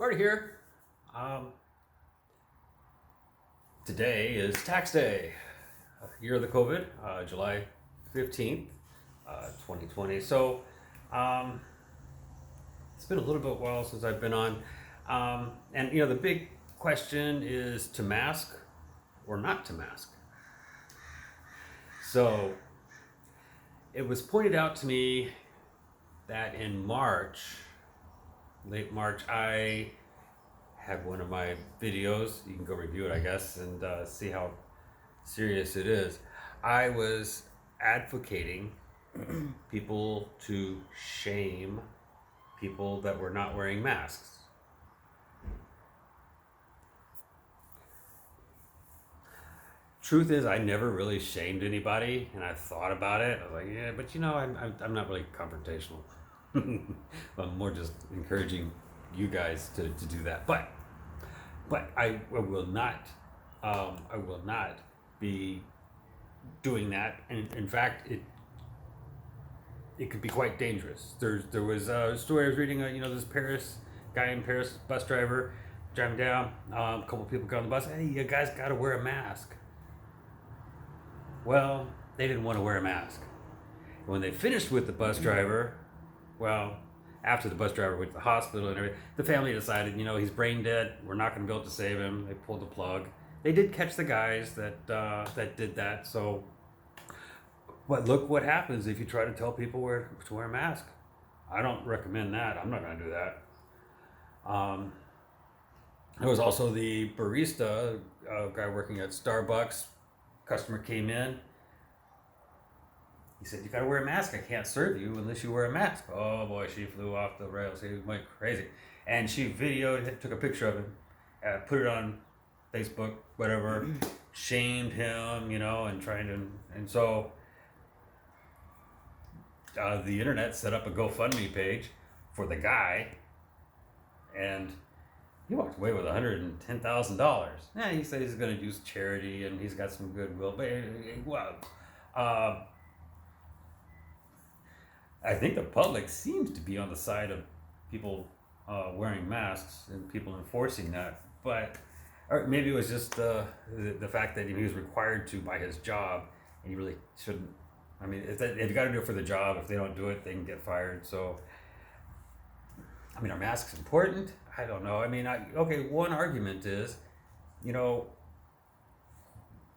Marty here. Um, Today is tax day, year of the COVID, July 15th, 2020. So um, it's been a little bit while since I've been on. And the big question is to mask or not to mask. So it was pointed out to me that in March, late March, I had one of my videos. You can go review it, I guess, and see how serious it is. I was advocating people to shame people that were not wearing masks. Truth is, I never really shamed anybody, and I thought about it. I was like, yeah, but I'm not really confrontational. I'm more just encouraging you guys to do that. But I will not be doing that. And in fact, it could be quite dangerous. There was a story I was reading. This Paris guy in Paris, bus driver, driving down. A couple people got on the bus. Hey, you guys got to wear a mask. Well, they didn't want to wear a mask. When they finished with the bus driver, well, after the bus driver went to the hospital and everything, the family decided, he's brain dead. We're not going to be able to save him. They pulled the plug. They did catch the guys that did that. So, but look what happens if you try to tell people to wear a mask. I don't recommend that. I'm not going to do that. There was also the barista, guy working at Starbucks. Customer came in. He said, "You gotta wear a mask. I can't serve you unless you wear a mask." Oh boy, she flew off the rails. He went crazy. And she videoed, took a picture of him, put it on Facebook, whatever, shamed him, and and so the internet set up a GoFundMe page for the guy, and he walked away with $110,000. Yeah, he said he's going to use charity and he's got some goodwill, but I think the public seems to be on the side of people wearing masks and people enforcing that. But or maybe it was just the fact that he was required to by his job, and he really shouldn't. I mean, they've got to do it for the job. If they don't do it, they can get fired. So, I mean, are masks important? I don't know. I mean, okay, one argument is,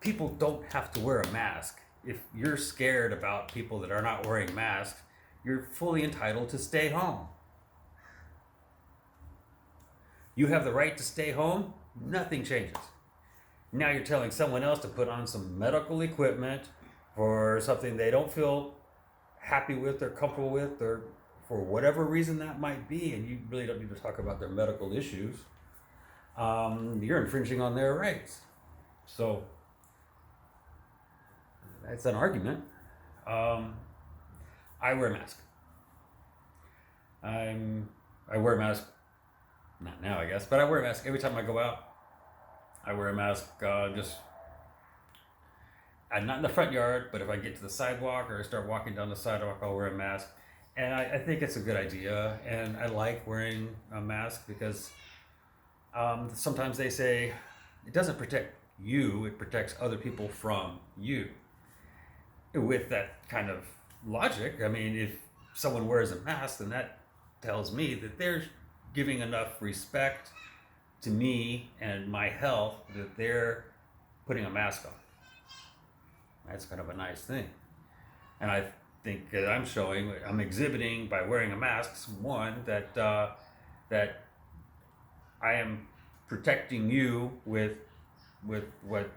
people don't have to wear a mask. If you're scared about people that are not wearing masks, you're fully entitled to stay home. You have the right to stay home, nothing changes. Now you're telling someone else to put on some medical equipment for something they don't feel happy with or comfortable with, or for whatever reason that might be, and you really don't need to talk about their medical issues. You're infringing on their rights. So that's an argument. I wear a mask. I wear a mask, not now I guess, but I wear a mask every time I go out. I wear a mask I'm not in the front yard, but if I get to the sidewalk or I start walking down the sidewalk, I'll wear a mask. And I think it's a good idea, and I like wearing a mask because sometimes they say it doesn't protect you, it protects other people from you. With that kind of logic, I mean, if someone wears a mask, then that tells me that they're giving enough respect to me and my health that they're putting a mask on. That's kind of a nice thing. And I think that I'm exhibiting by wearing a mask, one, that I am protecting you with what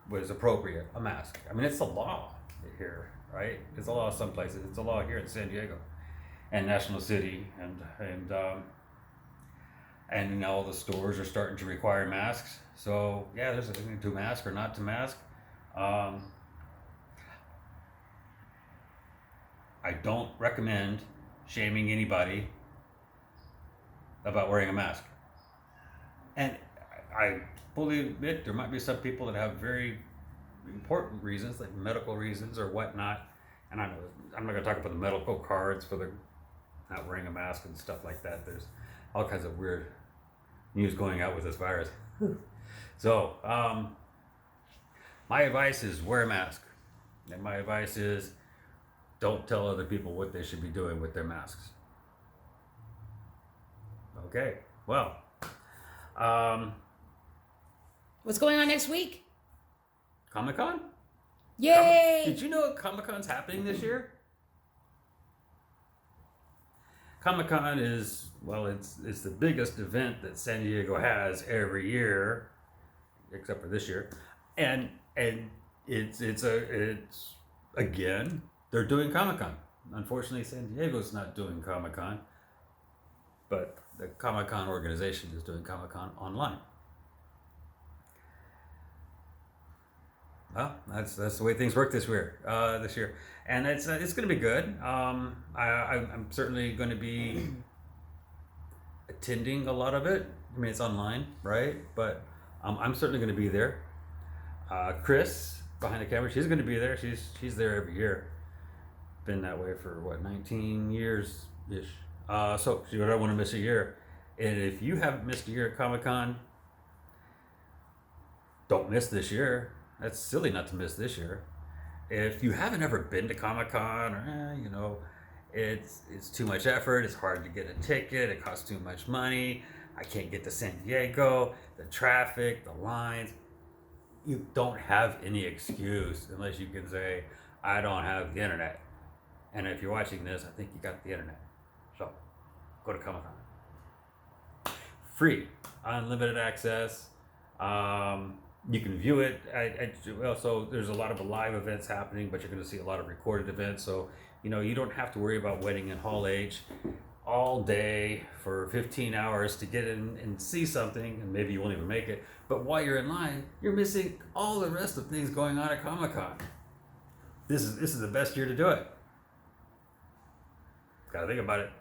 was appropriate, a mask. I mean, it's the law here, right? It's a law some places. It's a law here in San Diego and National City, and now all the stores are starting to require masks. So yeah, there's a thing to mask or not to mask. I don't recommend shaming anybody about wearing a mask. And I fully admit there might be some people that have very important reasons, like medical reasons or whatnot. And I'm not going to talk about the medical cards for the not wearing a mask and stuff like that. There's all kinds of weird news going out with this virus. So, my advice is wear a mask. And my advice is don't tell other people what they should be doing with their masks. Okay, well, What's going on next week? ComicCon? Yay! Did you know ComicCon's happening this year? ComicCon is, well, it's the biggest event that San Diego has every year, except for this year, and it's again they're doing ComicCon. Unfortunately, San Diego's not doing ComicCon, but the ComicCon organization is doing ComicCon online. Well, that's the way things work this year. And it's going to be good. I'm certainly going to be attending a lot of it. I mean, it's online, right? But I'm certainly going to be there. Chris behind the camera, she's going to be there. She's there every year. Been that way for 19 years ish. So you don't want to miss a year. And if you haven't missed a year at Comic-Con, don't miss this year. That's silly not to miss this year. If you haven't ever been to Comic-Con, or it's too much effort. It's hard to get a ticket. It costs too much money. I can't get to San Diego. The traffic, the lines. You don't have any excuse unless you can say, I don't have the internet. And if you're watching this, I think you got the internet. So go to Comic-Con. Free, unlimited access. You can view it. So there's a lot of live events happening, but you're going to see a lot of recorded events. So, you don't have to worry about waiting in Hall H all day for 15 hours to get in and see something, and maybe you won't even make it. But while you're in line, you're missing all the rest of things going on at Comic-Con. This is the best year to do it. Got to think about it.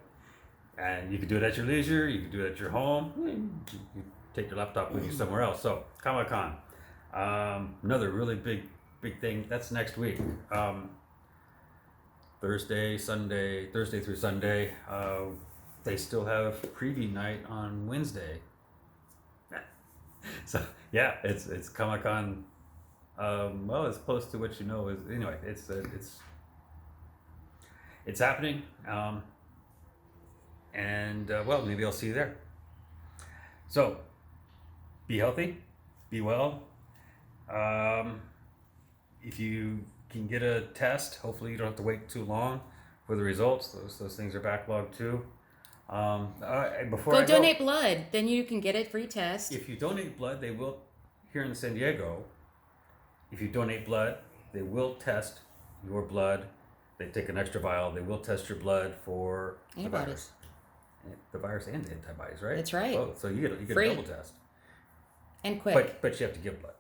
And you can do it at your leisure. You can do it at your home. You take your laptop with you somewhere else. So Comic-Con. Another really big thing. That's next week. Thursday through Sunday. They still have preview night on Wednesday. So yeah, it's Comic-Con. Well, it's close to what anyway. It's happening. Well, maybe I'll see you there. So be healthy, be well. If you can get a test, hopefully you don't have to wait too long for the results. Those things are backlogged too. Donate blood. Then you can get a free test. If you donate blood, they will, here in San Diego, if you donate blood, they will test your blood. They take an extra vial. They will test your blood for antibodies. The virus and the antibodies, right? That's right. Oh, so you get free. a double test. And quick. But you have to give blood.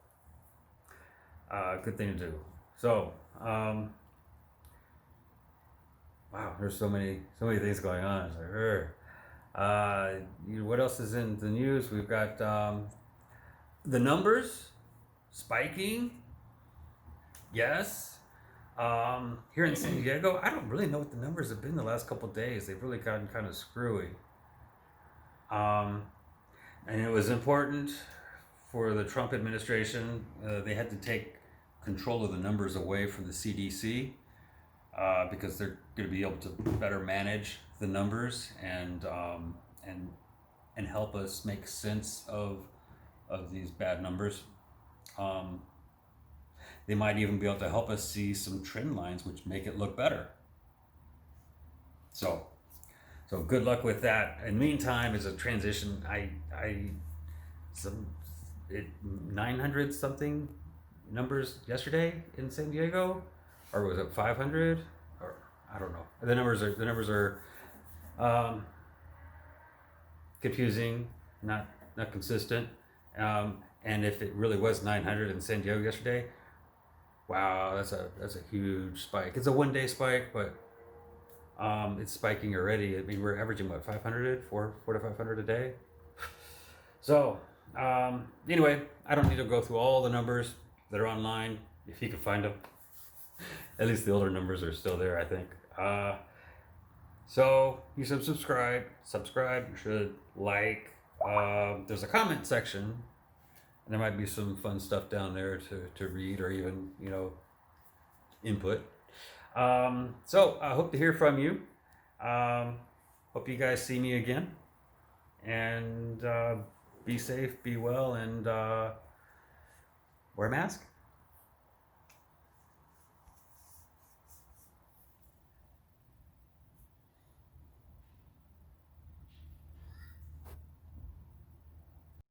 Good thing to do. So, wow, there's so many things going on. It's like, what else is in the news? We've got the numbers spiking. Yes. Here in San Diego, I don't really know what the numbers have been the last couple of days. They've really gotten kind of screwy. And it was important for the Trump administration. They had to take control of the numbers away from the CDC because they're going to be able to better manage the numbers and help us make sense of these bad numbers. They might even be able to help us see some trend lines which make it look better. So good luck with that. In the meantime, as a transition, 900 something numbers yesterday in San Diego, or was it 500? Or I don't know. The numbers are confusing, not consistent. And if it really was 900 in San Diego yesterday, wow, that's a huge spike. It's a 1 day spike, but it's spiking already. I mean, we're averaging what, 500, 400 to 500 a day. So anyway, I don't need to go through all the numbers that are online. If you can find them, at least the older numbers are still there, I think. So you should subscribe. You should like, there's a comment section, and there might be some fun stuff down there to read or even input. So I hope to hear from you. Hope you guys see me again, and be safe, be well, and wear a mask.